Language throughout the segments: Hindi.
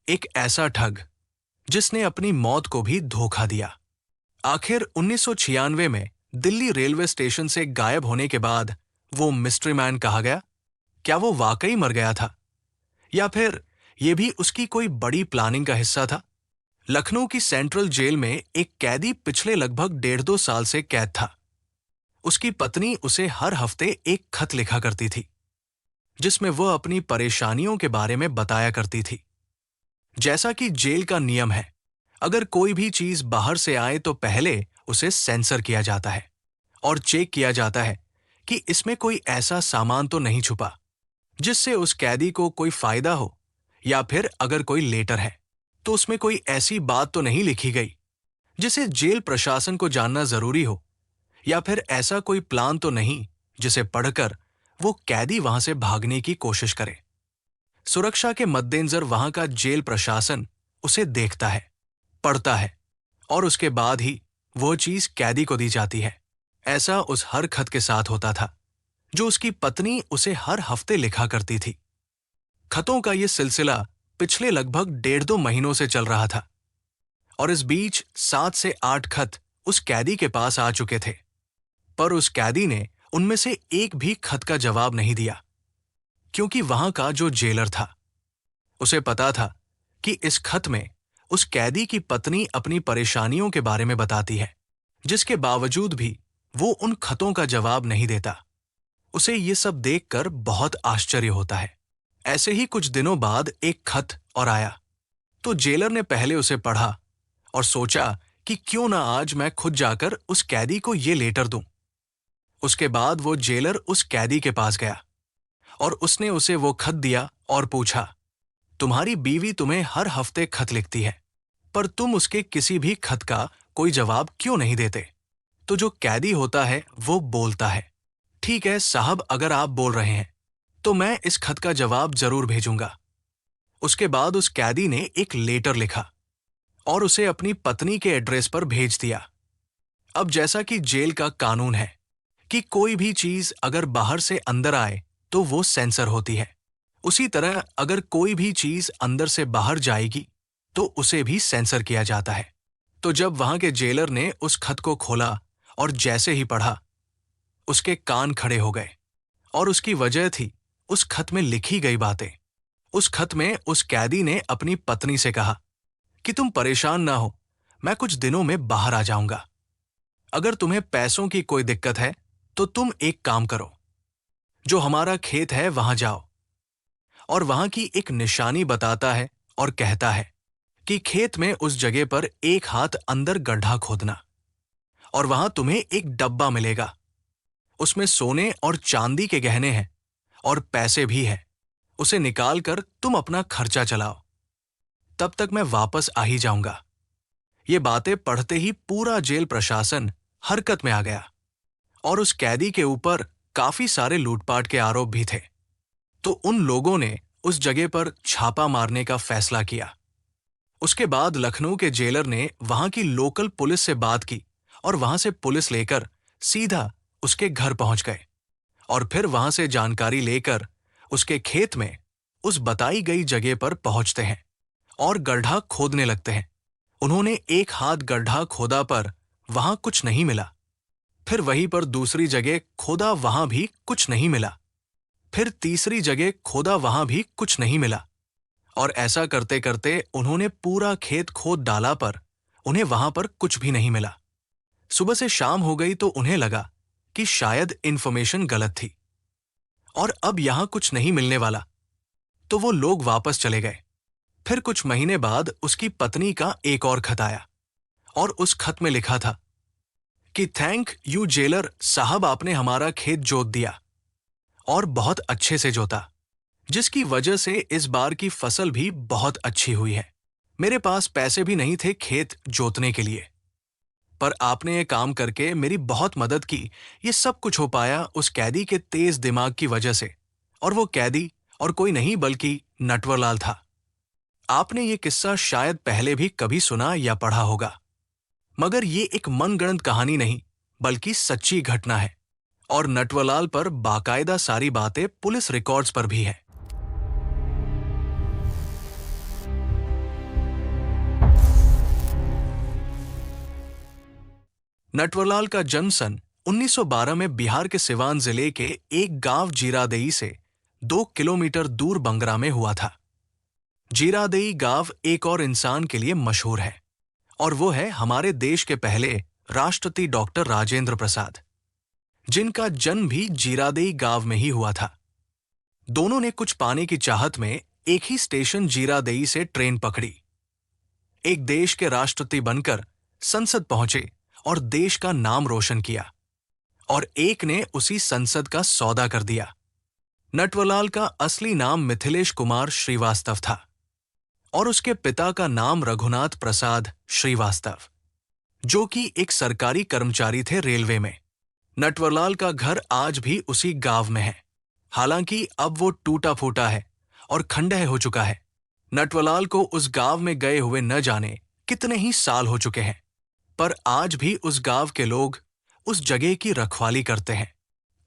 एक ऐसा ठग जिसने अपनी मौत को भी धोखा दिया। आखिर 1996 में दिल्ली रेलवे स्टेशन से गायब होने के बाद वो मिस्ट्री मैन कहा गया। क्या वो वाकई मर गया था या फिर ये भी उसकी कोई बड़ी प्लानिंग का हिस्सा था? लखनऊ की सेंट्रल जेल में एक कैदी पिछले लगभग 1.5-2 साल से कैद था। उसकी पत्नी उसे हर हफ्ते एक खत लिखा करती थी जिसमें वह अपनी परेशानियों के बारे में बताया करती थी। जैसा कि जेल का नियम है, अगर कोई भी चीज बाहर से आए तो पहले उसे सेंसर किया जाता है और चेक किया जाता है कि इसमें कोई ऐसा सामान तो नहीं छुपा जिससे उस कैदी को कोई फायदा हो, या फिर अगर कोई लेटर है तो उसमें कोई ऐसी बात तो नहीं लिखी गई जिसे जेल प्रशासन को जानना जरूरी हो, या फिर ऐसा कोई प्लान तो नहीं जिसे पढ़कर वो कैदी वहां से भागने की कोशिश करे। सुरक्षा के मद्देनजर वहां का जेल प्रशासन उसे देखता है, पढ़ता है और उसके बाद ही वो चीज कैदी को दी जाती है। ऐसा उस हर खत के साथ होता था जो उसकी पत्नी उसे हर हफ्ते लिखा करती थी। खतों का ये सिलसिला पिछले लगभग 1.5-2 महीनों से चल रहा था और इस बीच 7 से 8 खत उस कैदी के पास आ चुके थे, पर उस कैदी ने उनमें से एक भी खत का जवाब नहीं दिया, क्योंकि वहां का जो जेलर था उसे पता था कि इस खत में उस कैदी की पत्नी अपनी परेशानियों के बारे में बताती है, जिसके बावजूद भी वो उन खतों का जवाब नहीं देता। उसे ये सब देखकर बहुत आश्चर्य होता है। ऐसे ही कुछ दिनों बाद एक खत और आया तो जेलर ने पहले उसे पढ़ा और सोचा कि क्यों ना आज मैं खुद जाकर उस कैदी को ये लेटर दूं। उसके बाद वो जेलर उस कैदी के पास गया और उसने उसे वो खत दिया और पूछा, तुम्हारी बीवी तुम्हें हर हफ्ते खत लिखती है, पर तुम उसके किसी भी खत का कोई जवाब क्यों नहीं देते? तो जो कैदी होता है वो बोलता है, ठीक है साहब, अगर आप बोल रहे हैं तो मैं इस खत का जवाब जरूर भेजूंगा। उसके बाद उस कैदी ने एक लेटर लिखा और उसे अपनी पत्नी के एड्रेस पर भेज दिया। अब जैसा कि जेल का कानून है कि कोई भी चीज अगर बाहर से अंदर आए तो वो सेंसर होती है, उसी तरह अगर कोई भी चीज अंदर से बाहर जाएगी तो उसे भी सेंसर किया जाता है। तो जब वहां के जेलर ने उस खत को खोला और जैसे ही पढ़ा, उसके कान खड़े हो गए और उसकी वजह थी उस खत में लिखी गई बातें। उस खत में उस कैदी ने अपनी पत्नी से कहा कि तुम परेशान ना हो, मैं कुछ दिनों में बाहर आ जाऊंगा। अगर तुम्हें पैसों की कोई दिक्कत है तो तुम एक काम करो, जो हमारा खेत है वहां जाओ और वहां की एक निशानी बताता है और कहता है कि खेत में उस जगह पर एक हाथ अंदर गड्ढा खोदना और वहां तुम्हें एक डब्बा मिलेगा। उसमें सोने और चांदी के गहने हैं और पैसे भी हैं। उसे निकालकर तुम अपना खर्चा चलाओ, तब तक मैं वापस आ ही जाऊंगा। ये बातें पढ़ते ही पूरा जेल प्रशासन हरकत में आ गया और उस कैदी के ऊपर काफी सारे लूटपाट के आरोप भी थे। तो उन लोगों ने उस जगह पर छापा मारने का फैसला किया। उसके बाद लखनऊ के जेलर ने वहां की लोकल पुलिस से बात की और वहां से पुलिस लेकर सीधा उसके घर पहुंच गए और फिर वहां से जानकारी लेकर उसके खेत में उस बताई गई जगह पर पहुंचते हैं और गड्ढा खोदने लगते हैं। उन्होंने एक हाथ गड्ढा खोदा पर वहां कुछ नहीं मिला, फिर वहीं पर दूसरी जगह खोदा, वहां भी कुछ नहीं मिला, फिर तीसरी जगह खोदा, वहां भी कुछ नहीं मिला, और ऐसा करते करते उन्होंने पूरा खेत खोद डाला पर उन्हें वहां पर कुछ भी नहीं मिला। सुबह से शाम हो गई तो उन्हें लगा कि शायद इंफॉर्मेशन गलत थी और अब यहां कुछ नहीं मिलने वाला, तो वो लोग वापस चले गए। फिर कुछ महीने बाद उसकी पत्नी का एक और खत आया और उस खत में लिखा था कि थैंक यू जेलर साहब, आपने हमारा खेत जोत दिया और बहुत अच्छे से जोता, जिसकी वजह से इस बार की फसल भी बहुत अच्छी हुई है। मेरे पास पैसे भी नहीं थे खेत जोतने के लिए, पर आपने ये काम करके मेरी बहुत मदद की। ये सब कुछ हो पाया उस कैदी के तेज दिमाग की वजह से, और वो कैदी और कोई नहीं बल्कि नटवरलाल था। आपने ये किस्सा शायद पहले भी कभी सुना या पढ़ा होगा, मगर ये एक मनगढ़ंत कहानी नहीं बल्कि सच्ची घटना है और नटवरलाल पर बाकायदा सारी बातें पुलिस रिकॉर्ड्स पर भी है। नटवरलाल का जन्म सन 1912 में बिहार के सिवान जिले के एक गांव जीरादेई से 2 किलोमीटर दूर बंगरा में हुआ था। जीरादेई गांव एक और इंसान के लिए मशहूर है, और वो है हमारे देश के पहले राष्ट्रपति डॉक्टर राजेंद्र प्रसाद, जिनका जन्म भी जीरादेई गांव में ही हुआ था। दोनों ने कुछ पाने की चाहत में एक ही स्टेशन जीरादेई से ट्रेन पकड़ी। एक देश के राष्ट्रपति बनकर संसद पहुंचे और देश का नाम रोशन किया, और एक ने उसी संसद का सौदा कर दिया। नटवरलाल का असली नाम मिथिलेश कुमार श्रीवास्तव था, और उसके पिता का नाम रघुनाथ प्रसाद श्रीवास्तव, जो कि एक सरकारी कर्मचारी थे रेलवे में। नटवरलाल का घर आज भी उसी गांव में है, हालांकि अब वो टूटा फूटा है और खंडहर हो चुका है। नटवरलाल को उस गांव में गए हुए न जाने कितने ही साल हो चुके हैं, पर आज भी उस गांव के लोग उस जगह की रखवाली करते हैं।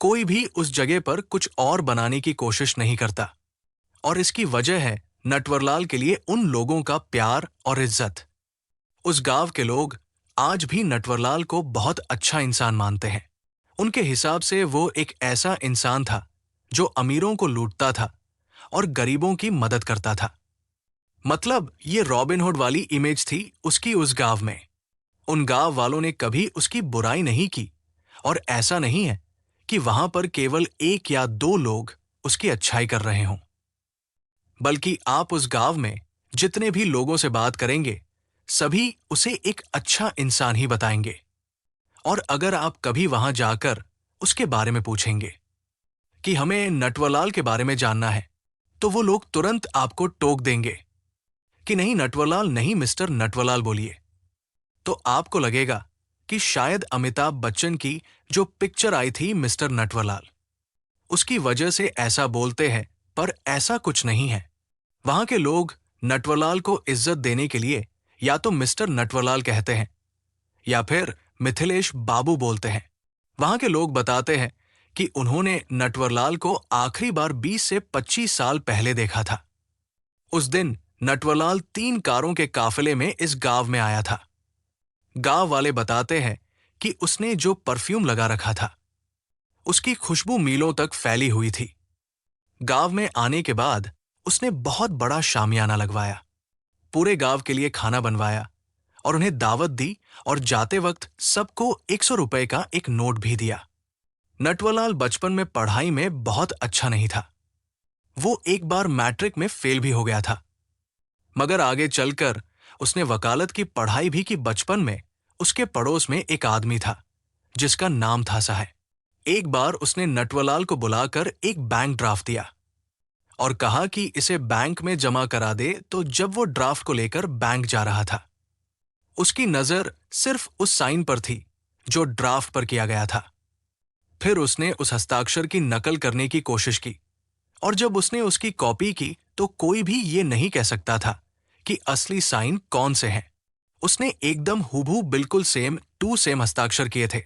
कोई भी उस जगह पर कुछ और बनाने की कोशिश नहीं करता, और इसकी वजह है नटवरलाल के लिए उन लोगों का प्यार और इज्जत। उस गांव के लोग आज भी नटवरलाल को बहुत अच्छा इंसान मानते हैं। उनके हिसाब से वो एक ऐसा इंसान था जो अमीरों को लूटता था और गरीबों की मदद करता था। मतलब ये रॉबिनहुड वाली इमेज थी उसकी उस गांव में। उन गांव वालों ने कभी उसकी बुराई नहीं की, और ऐसा नहीं है कि वहां पर केवल 1 या 2 लोग उसकी अच्छाई कर रहे हों, बल्कि आप उस गांव में जितने भी लोगों से बात करेंगे, सभी उसे एक अच्छा इंसान ही बताएंगे। और अगर आप कभी वहां जाकर उसके बारे में पूछेंगे कि हमें नटवरलाल के बारे में जानना है, तो वो लोग तुरंत आपको टोक देंगे कि नहीं नटवरलाल नहीं, मिस्टर नटवरलाल बोलिए। तो आपको लगेगा कि शायद अमिताभ बच्चन की जो पिक्चर आई थी मिस्टर नटवरलाल, उसकी वजह से ऐसा बोलते हैं, पर ऐसा कुछ नहीं है। वहां के लोग नटवरलाल को इज्जत देने के लिए या तो मिस्टर नटवरलाल कहते हैं या फिर मिथिलेश बाबू बोलते हैं। वहां के लोग बताते हैं कि उन्होंने नटवरलाल को आखिरी बार 20 से 25 साल पहले देखा था। उस दिन नटवरलाल 3 कारों के काफिले में इस गांव में आया था। गांव वाले बताते हैं कि उसने जो परफ्यूम लगा रखा था, उसकी खुशबू मीलों तक फैली हुई थी। गांव में आने के बाद उसने बहुत बड़ा शामियाना लगवाया, पूरे गांव के लिए खाना बनवाया और उन्हें दावत दी, और जाते वक्त सबको 100 रुपए का एक नोट भी दिया। नटवरलाल बचपन में पढ़ाई में बहुत अच्छा नहीं था। वो एक बार मैट्रिक में फेल भी हो गया था, मगर आगे चलकर उसने वकालत की पढ़ाई भी की। बचपन में उसके पड़ोस में एक आदमी था जिसका नाम था साहब। एक बार उसने नटवरलाल को बुलाकर एक बैंक ड्राफ्ट दिया और कहा कि इसे बैंक में जमा करा दे। तो जब वो ड्राफ्ट को लेकर बैंक जा रहा था, उसकी नजर सिर्फ उस साइन पर थी जो ड्राफ्ट पर किया गया था। फिर उसने उस हस्ताक्षर की नकल करने की कोशिश की, और जब उसने उसकी कॉपी की तो कोई भी ये नहीं कह सकता था कि असली साइन कौन से हैं। उसने एकदम हूबहू बिल्कुल सेम टू सेम हस्ताक्षर किए थे।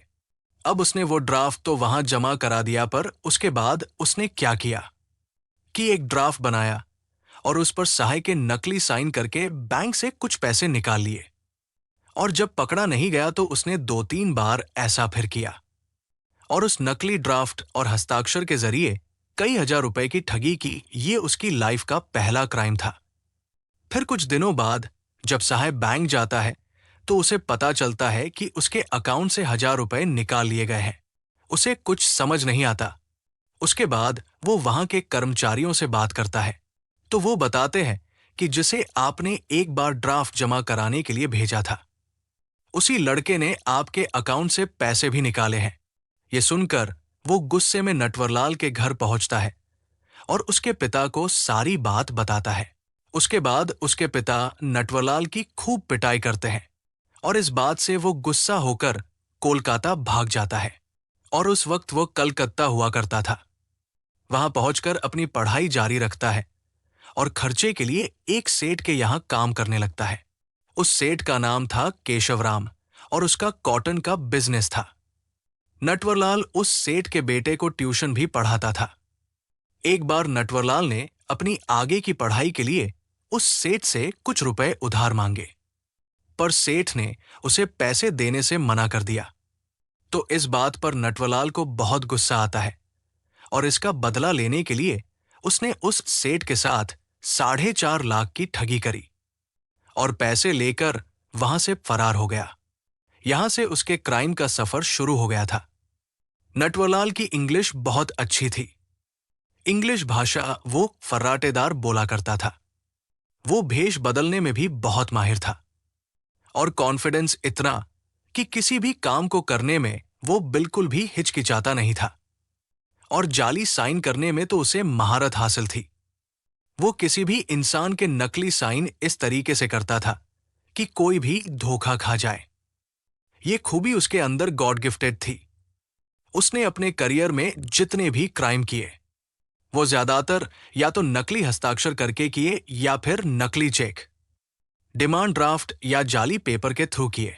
अब उसने वो ड्राफ्ट तो वहां जमा करा दिया, पर उसके बाद उसने क्या किया कि एक ड्राफ्ट बनाया और उस पर साहे के नकली साइन करके बैंक से कुछ पैसे निकाल लिए। और जब पकड़ा नहीं गया तो उसने 2-3 बार ऐसा फिर किया, और उस नकली ड्राफ्ट और हस्ताक्षर के जरिए कई हजार रुपए की ठगी की। ये उसकी लाइफ का पहला क्राइम था। फिर कुछ दिनों बाद जब साहब बैंक जाता है तो उसे पता चलता है कि उसके अकाउंट से 1000 रुपए निकाल लिए गए हैं। उसे कुछ समझ नहीं आता। उसके बाद वो वहां के कर्मचारियों से बात करता है, तो वो बताते हैं कि जिसे आपने एक बार ड्राफ्ट जमा कराने के लिए भेजा था, उसी लड़के ने आपके अकाउंट से पैसे भी निकाले हैं। ये सुनकर वो गुस्से में नटवरलाल के घर पहुंचता है और उसके पिता को सारी बात बताता है। उसके बाद उसके पिता नटवरलाल की खूब पिटाई करते हैं, और इस बात से वो गुस्सा होकर कोलकाता भाग जाता है। और उस वक्त वो कलकत्ता हुआ करता था। वहां पहुंचकर अपनी पढ़ाई जारी रखता है और खर्चे के लिए एक सेठ के यहां काम करने लगता है। उस सेठ का नाम था केशवराम, और उसका कॉटन का बिजनेस था। नटवरलाल उस सेठ के बेटे को ट्यूशन भी पढ़ाता था। एक बार नटवरलाल ने अपनी आगे की पढ़ाई के लिए उस सेठ से कुछ रुपए उधार मांगे, पर सेठ ने उसे पैसे देने से मना कर दिया। तो इस बात पर नटवरलाल को बहुत गुस्सा आता है और इसका बदला लेने के लिए उसने उस सेठ के साथ 4.5 लाख की ठगी करी और पैसे लेकर वहां से फरार हो गया। यहां से उसके क्राइम का सफर शुरू हो गया था। नटवरलाल की इंग्लिश बहुत अच्छी थी। इंग्लिश भाषा वो फर्राटेदार बोला करता था। वो भेष बदलने में भी बहुत माहिर था और कॉन्फिडेंस इतना कि किसी भी काम को करने में वो बिल्कुल भी हिचकिचाता नहीं था और जाली साइन करने में तो उसे महारत हासिल थी। वो किसी भी इंसान के नकली साइन इस तरीके से करता था कि कोई भी धोखा खा जाए। ये खूबी उसके अंदर गॉड गिफ्टेड थी। उसने अपने करियर में जितने भी क्राइम किए वो ज्यादातर या तो नकली हस्ताक्षर करके किए या फिर नकली चेक, डिमांड ड्राफ्ट या जाली पेपर के थ्रू किए।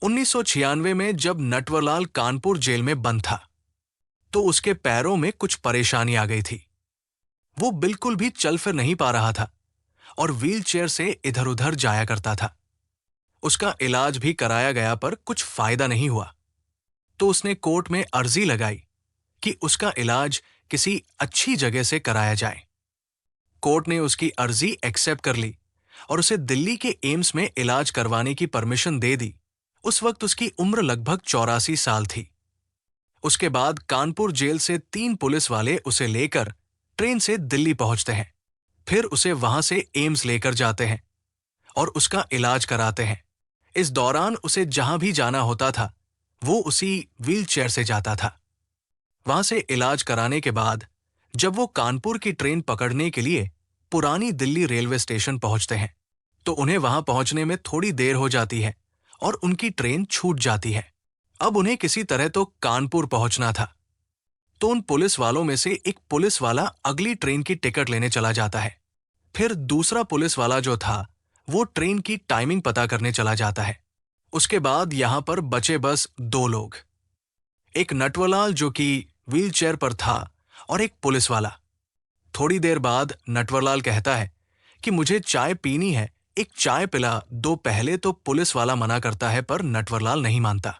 1996 में जब नटवरलाल कानपुर जेल में बंद था तो उसके पैरों में कुछ परेशानी आ गई थी। वो बिल्कुल भी चल फिर नहीं पा रहा था और व्हीलचेयर से इधर उधर जाया करता था। उसका इलाज भी कराया गया पर कुछ फायदा नहीं हुआ। तो उसने कोर्ट में अर्जी लगाई कि उसका इलाज किसी अच्छी जगह से कराया जाए। कोर्ट ने उसकी अर्जी एक्सेप्ट कर ली और उसे दिल्ली के एम्स में इलाज करवाने की परमिशन दे दी। उस वक्त उसकी उम्र लगभग 84 साल थी। उसके बाद कानपुर जेल से 3 पुलिस वाले उसे लेकर ट्रेन से दिल्ली पहुंचते हैं। फिर उसे वहां से एम्स लेकर जाते हैं और उसका इलाज कराते हैं। इस दौरान उसे जहां भी जाना होता था वो उसी व्हीलचेयर से जाता था। वहां से इलाज कराने के बाद जब वो कानपुर की ट्रेन पकड़ने के लिए पुरानी दिल्ली रेलवे स्टेशन पहुंचते हैं तो उन्हें वहां पहुंचने में थोड़ी देर हो जाती है और उनकी ट्रेन छूट जाती है। अब उन्हें किसी तरह तो कानपुर पहुंचना था। तो उन पुलिस वालों में से एक पुलिस वाला अगली ट्रेन की टिकट लेने चला जाता है। फिर दूसरा पुलिस वाला जो था वो ट्रेन की टाइमिंग पता करने चला जाता है। उसके बाद यहां पर बचे बस 2 लोग, एक नटवरलाल जो कि व्हीलचेयर पर था और एक पुलिस वाला। थोड़ी देर बाद नटवरलाल कहता है कि मुझे चाय पीनी है, एक चाय पिला दो। पहले तो पुलिस वाला मना करता है पर नटवरलाल नहीं मानता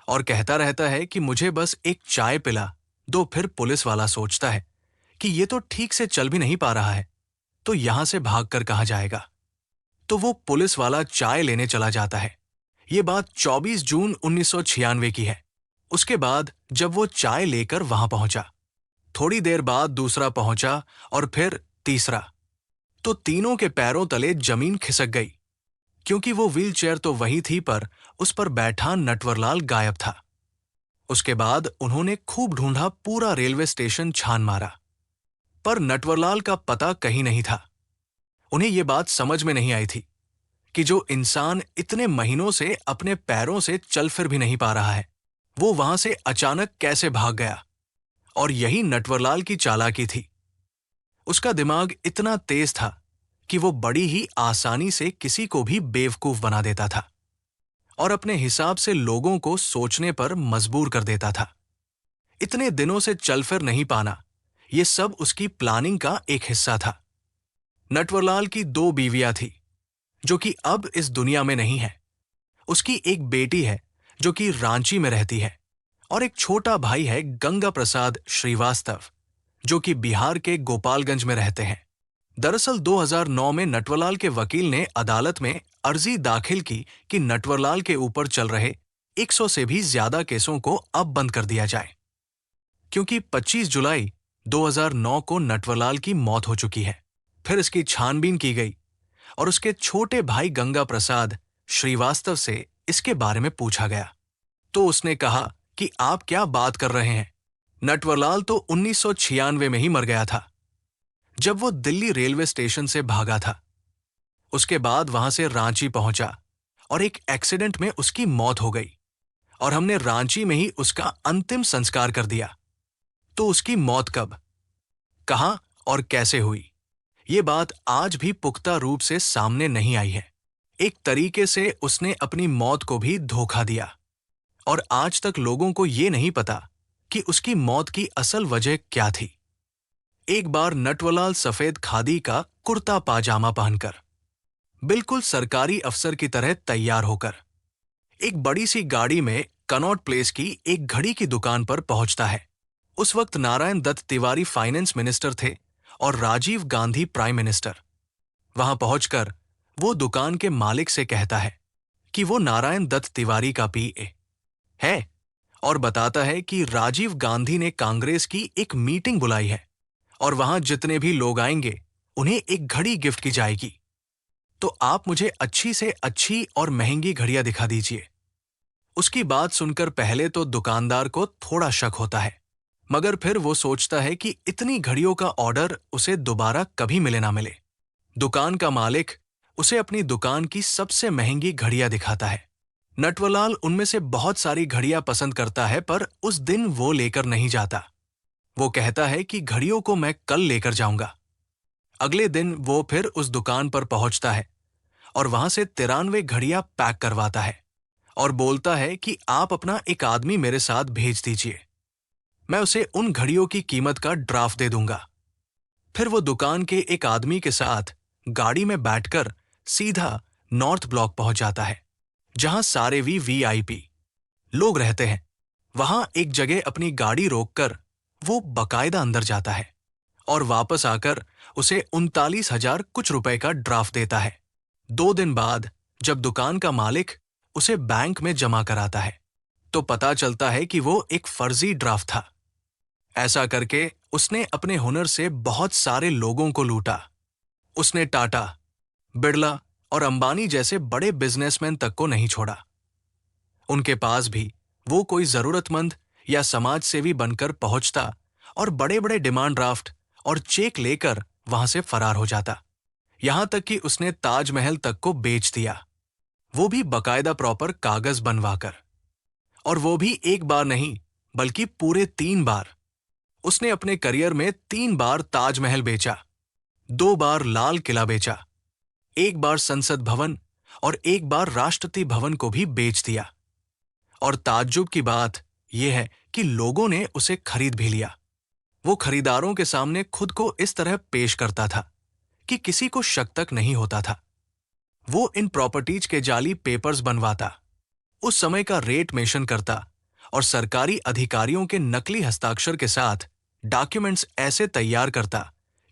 और कहता रहता है कि मुझे बस एक चाय पिला दो। फिर पुलिस वाला सोचता है कि ये तो ठीक से चल भी नहीं पा रहा है तो यहां से भागकर कहां जाएगा। तो वो पुलिस वाला चाय लेने चला जाता है। ये बात 24 जून 1996 की है। उसके बाद जब वो चाय लेकर वहां पहुंचा, थोड़ी देर बाद दूसरा पहुंचा और फिर तीसरा, तो तीनों के पैरों तले जमीन खिसक गई क्योंकि वो व्हीलचेयर तो वही थी पर उस पर बैठा नटवरलाल गायब था। उसके बाद उन्होंने खूब ढूंढा, पूरा रेलवे स्टेशन छान मारा पर नटवरलाल का पता कहीं नहीं था। उन्हें यह बात समझ में नहीं आई थी कि जो इंसान इतने महीनों से अपने पैरों से चल फिर भी नहीं पा रहा है वो वहां से अचानक कैसे भाग गया। और यही नटवरलाल की चालाकी थी। उसका दिमाग इतना तेज था कि वो बड़ी ही आसानी से किसी को भी बेवकूफ बना देता था और अपने हिसाब से लोगों को सोचने पर मजबूर कर देता था। इतने दिनों से चल फिर नहीं पाना ये सब उसकी प्लानिंग का एक हिस्सा था। नटवरलाल की 2 बीवियां थी जो कि अब इस दुनिया में नहीं है। उसकी एक बेटी है जो कि रांची में रहती है और एक छोटा भाई है, गंगा प्रसाद श्रीवास्तव, जो कि बिहार के गोपालगंज में रहते हैं। दरअसल 2009 में नटवरलाल के वकील ने अदालत में अर्जी दाखिल की कि नटवरलाल के ऊपर चल रहे 100 से भी ज्यादा केसों को अब बंद कर दिया जाए क्योंकि 25 जुलाई 2009 को नटवरलाल की मौत हो चुकी है। फिर इसकी छानबीन की गई और उसके छोटे भाई गंगा प्रसाद श्रीवास्तव से इसके बारे में पूछा गया तो उसने कहा कि आप क्या बात कर रहे हैं, नटवरलाल तो 1996 में ही मर गया था जब वो दिल्ली रेलवे स्टेशन से भागा था। उसके बाद वहां से रांची पहुंचा और एक एक्सीडेंट में उसकी मौत हो गई और हमने रांची में ही उसका अंतिम संस्कार कर दिया। तो उसकी मौत कब, कहां और कैसे हुई ये बात आज भी पुख्ता रूप से सामने नहीं आई है। एक तरीके से उसने अपनी मौत को भी धोखा दिया और आज तक लोगों को ये नहीं पता कि उसकी मौत की असल वजह क्या थी। एक बार नटवरलाल सफेद खादी का कुर्ता पाजामा पहनकर, बिल्कुल सरकारी अफसर की तरह तैयार होकर, एक बड़ी सी गाड़ी में कनॉट प्लेस की एक घड़ी की दुकान पर पहुंचता है। उस वक्त नारायण दत्त तिवारी फाइनेंस मिनिस्टर थे और राजीव गांधी प्राइम मिनिस्टर। वहां पहुंचकर वो दुकान के मालिक से कहता है कि वो नारायण दत्त तिवारी का पीए है और बताता है कि राजीव गांधी ने कांग्रेस की एक मीटिंग बुलाई है और वहां जितने भी लोग आएंगे उन्हें एक घड़ी गिफ्ट की जाएगी। तो आप मुझे अच्छी से अच्छी और महंगी घड़ियां दिखा दीजिए। उसकी बात सुनकर पहले तो दुकानदार को थोड़ा शक होता है, मगर फिर वो सोचता है कि इतनी घड़ियों का ऑर्डर उसे दोबारा कभी मिले ना मिले। दुकान का मालिक उसे अपनी दुकान की सबसे महंगी घड़ियां दिखाता है। नटवरलाल उनमें से बहुत सारी घड़ियां पसंद करता है, पर उस दिन वो लेकर नहीं जाता। वो कहता है कि घड़ियों को मैं कल लेकर जाऊंगा। अगले दिन वो फिर उस दुकान पर पहुंचता है और वहां से 93 घड़ियां पैक करवाता है और बोलता है कि आप अपना एक आदमी मेरे साथ भेज दीजिए, मैं उसे उन घड़ियों की कीमत का ड्राफ्ट दे दूंगा। फिर वो दुकान के एक आदमी के साथ गाड़ी में बैठकर सीधा नॉर्थ ब्लॉक पहुंच जाता है, जहां सारे वीआईपी लोग रहते हैं। वहां एक जगह अपनी गाड़ी रोककर वो बकायदा अंदर जाता है और वापस आकर उसे 39,000 कुछ रुपए का ड्राफ्ट देता है। 2 दिन बाद जब दुकान का मालिक उसे बैंक में जमा कराता है तो पता चलता है कि वो एक फर्जी ड्राफ्ट था। ऐसा करके उसने अपने हुनर से बहुत सारे लोगों को लूटा। उसने टाटा, बिड़ला और अंबानी जैसे बड़े बिजनेसमैन तक को नहीं छोड़ा। उनके पास भी वो कोई जरूरतमंद या समाज सेवी बनकर पहुंचता और बड़े बड़े डिमांड ड्राफ्ट और चेक लेकर वहां से फरार हो जाता। यहां तक कि उसने ताजमहल तक को बेच दिया, वो भी बकायदा प्रॉपर कागज बनवाकर। और वो भी एक बार नहीं बल्कि पूरे 3 बार। उसने अपने करियर में 3 बार ताजमहल बेचा, 2 बार लाल किला बेचा, 1 बार संसद भवन और 1 बार राष्ट्रपति भवन को भी बेच दिया। और ताज्जुब की बात यह है कि लोगों ने उसे खरीद भी लिया। वो खरीदारों के सामने खुद को इस तरह पेश करता था कि किसी को शक तक नहीं होता था। वो इन प्रॉपर्टीज के जाली पेपर्स बनवाता, उस समय का रेट मेंशन करता और सरकारी अधिकारियों के नकली हस्ताक्षर के साथ डॉक्यूमेंट्स ऐसे तैयार करता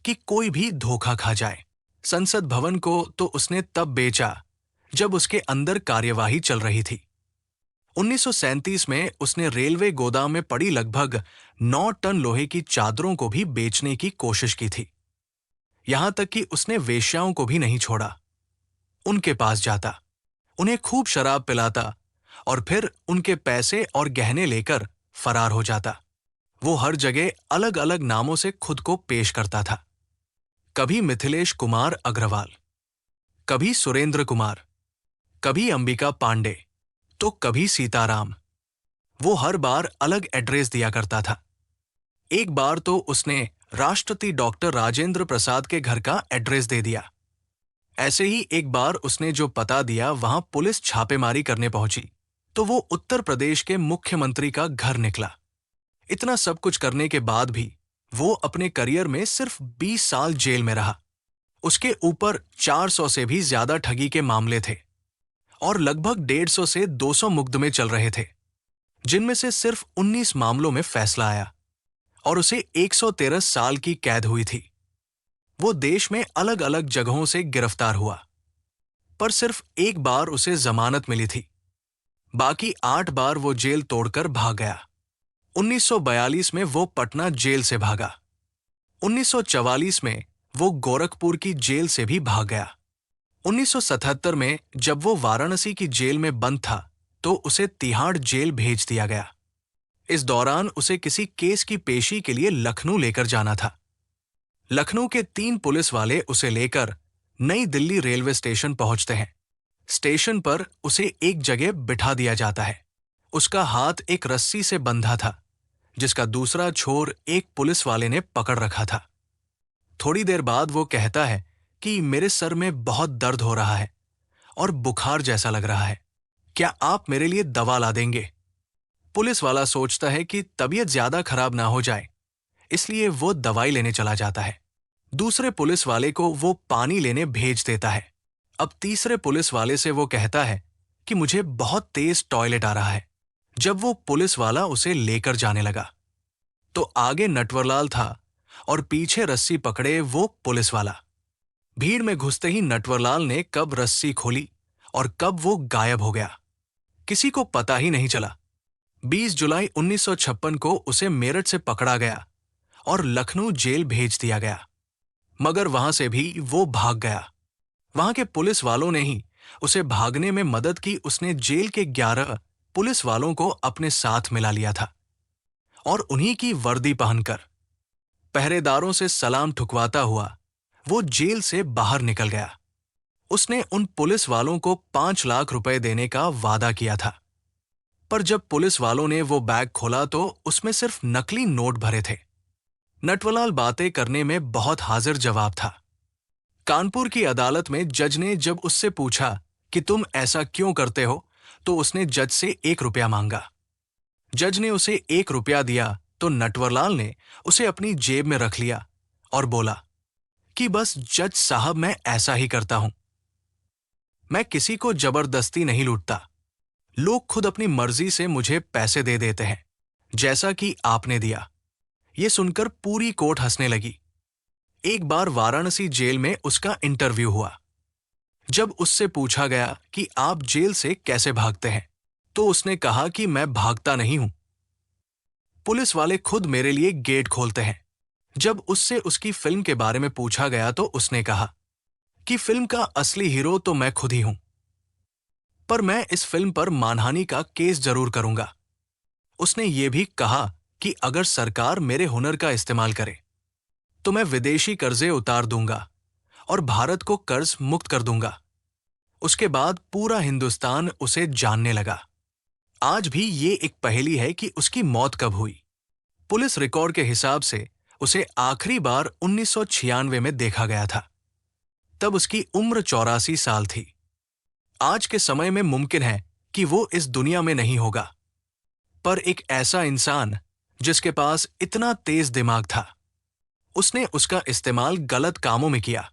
कि कोई भी धोखा खा जाए। संसद भवन को तो उसने तब बेचा जब उसके अंदर कार्यवाही चल रही थी। 1937 में उसने रेलवे गोदाम में पड़ी लगभग 9 टन लोहे की चादरों को भी बेचने की कोशिश की थी। यहां तक कि उसने वेश्याओं को भी नहीं छोड़ा। उनके पास जाता, उन्हें खूब शराब पिलाता और फिर उनके पैसे और गहने लेकर फरार हो जाता। वो हर जगह अलग अलग नामों से खुद को पेश करता था। कभी मिथिलेश कुमार अग्रवाल, कभी सुरेंद्र कुमार, कभी अंबिका पांडे, तो कभी सीताराम। वो हर बार अलग एड्रेस दिया करता था। एक बार तो उसने राष्ट्रपति डॉक्टर राजेंद्र प्रसाद के घर का एड्रेस दे दिया। ऐसे ही एक बार उसने जो पता दिया वहां पुलिस छापेमारी करने पहुंची तो वो उत्तर प्रदेश के मुख्यमंत्री का घर निकला। इतना सब कुछ करने के बाद भी वो अपने करियर में सिर्फ 20 साल जेल में रहा। उसके ऊपर 400 से भी ज्यादा ठगी के मामले थे और लगभग 150 से 200 मुकदमे चल रहे थे, जिनमें से सिर्फ 19 मामलों में फैसला आया और उसे 113 साल की कैद हुई थी। वो देश में अलग अलग जगहों से गिरफ्तार हुआ, पर सिर्फ एक बार उसे जमानत मिली थी। बाकी 8 बार वो जेल तोड़कर भाग गया। 1942 में वो पटना जेल से भागा। 1944 में वो गोरखपुर की जेल से भी भाग गया। 1977 में जब वो वाराणसी की जेल में बंद था तो उसे तिहाड़ जेल भेज दिया गया। इस दौरान उसे किसी केस की पेशी के लिए लखनऊ लेकर जाना था। लखनऊ के 3 पुलिस वाले उसे लेकर नई दिल्ली रेलवे स्टेशन पहुंचते हैं। स्टेशन पर उसे एक जगह बिठा दिया जाता है। उसका हाथ एक रस्सी से बंधा था, जिसका दूसरा छोर एक पुलिस वाले ने पकड़ रखा था। थोड़ी देर बाद वो कहता है कि मेरे सर में बहुत दर्द हो रहा है और बुखार जैसा लग रहा है, क्या आप मेरे लिए दवा ला देंगे? पुलिस वाला सोचता है कि तबीयत ज्यादा खराब ना हो जाए, इसलिए वो दवाई लेने चला जाता है। दूसरे पुलिस वाले को वो पानी लेने भेज देता है। अब तीसरे पुलिस वाले से वो कहता है कि मुझे बहुत तेज टॉयलेट आ रहा है, जब वो पुलिस वाला उसे लेकर जाने लगा तो आगे नटवरलाल था और पीछे रस्सी पकड़े वो पुलिस वाला। भीड़ में घुसते ही नटवरलाल ने कब रस्सी खोली और कब वो गायब हो गया, किसी को पता ही नहीं चला। 20 जुलाई 1956 को उसे मेरठ से पकड़ा गया और लखनऊ जेल भेज दिया गया, मगर वहां से भी वो भाग गया। वहां के पुलिस वालों ने ही उसे भागने में मदद की। उसने जेल के 11 पुलिस वालों को अपने साथ मिला लिया था और उन्हीं की वर्दी पहनकर पहरेदारों से सलाम ठुकवाता हुआ वो जेल से बाहर निकल गया। उसने उन पुलिस वालों को 5 लाख रुपए देने का वादा किया था, पर जब पुलिस वालों ने वो बैग खोला तो उसमें सिर्फ नकली नोट भरे थे। नटवरलाल बातें करने में बहुत हाजिर जवाब था। कानपुर की अदालत में जज ने जब उससे पूछा कि तुम ऐसा क्यों करते हो, तो उसने जज से 1 रुपया मांगा। जज ने उसे 1 रुपया दिया तो नटवरलाल ने उसे अपनी जेब में रख लिया और बोला कि बस जज साहब, मैं ऐसा ही करता हूं। मैं किसी को जबरदस्ती नहीं लूटता। लोग खुद अपनी मर्जी से मुझे पैसे दे देते हैं, जैसा कि आपने दिया। ये सुनकर पूरी कोर्ट हंसने लगी। एक बार वाराणसी जेल में उसका इंटरव्यू हुआ। जब उससे पूछा गया कि आप जेल से कैसे भागते हैं, तो उसने कहा कि मैं भागता नहीं हूं। पुलिस वाले खुद मेरे लिए गेट खोलते हैं। जब उससे उसकी फिल्म के बारे में पूछा गया तो उसने कहा कि फिल्म का असली हीरो तो मैं खुद ही हूं, पर मैं इस फिल्म पर मानहानि का केस जरूर करूंगा। उसने ये भी कहा कि अगर सरकार मेरे हुनर का इस्तेमाल करे तो मैं विदेशी कर्जे उतार दूंगा और भारत को कर्ज मुक्त कर दूंगा। उसके बाद पूरा हिंदुस्तान उसे जानने लगा। आज भी ये एक पहेली है कि उसकी मौत कब हुई। पुलिस रिकॉर्ड के हिसाब से उसे आखिरी बार 1996 में देखा गया था। तब उसकी उम्र 84 साल थी। आज के समय में मुमकिन है कि वो इस दुनिया में नहीं होगा, पर एक ऐसा इंसान जिसके पास इतना तेज दिमाग था, उसने उसका इस्तेमाल गलत कामों में किया।